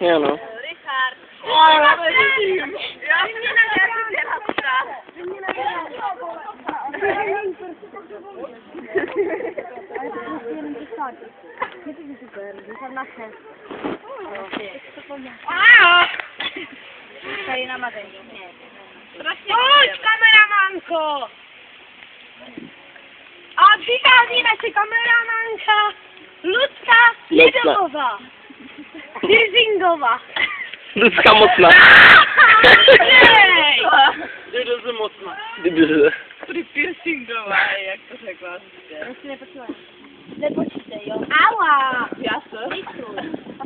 Jo no. Richard. Já nevidím. Já mě nevěřím, tady na mazení. Pojď, kameramanko! A přichází naše kameramanka Lucka Jedolová. Piercingová. Lucka mocná. Jedolová mocná. Piercingová, jak to řekla. Nepočítej, jo. Aua! Jasno.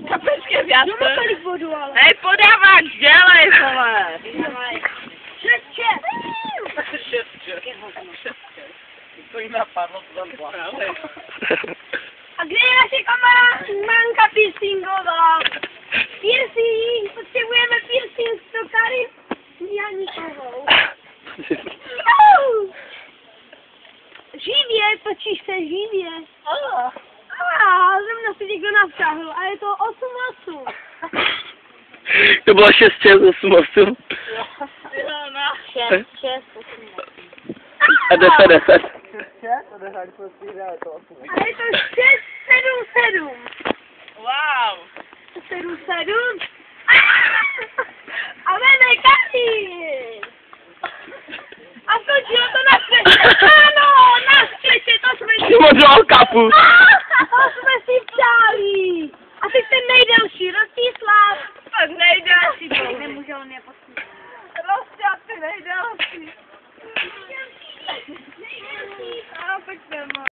Kapečky v jasno. Mám kolik bodů, ale. Hej, podávač, dělej, vole. Šest. To jí napadlo, to tam byla. A kde je naše kameramanka piercingová? Piercing! Potřebujeme piercing s tokary Janikovou. Živě, točíš se živě. Zrovna se někdo navtáhl a je to 8-8. To bylo 6-8. 6, 8. A 10. A je to 6-7-7. Wow. 7-7. A máme Katy. A skočilo to na střeše. Ano, na střeše, to jsme si... Ty modrou kapu. To jsme si přáli. A teď ten nejdelší,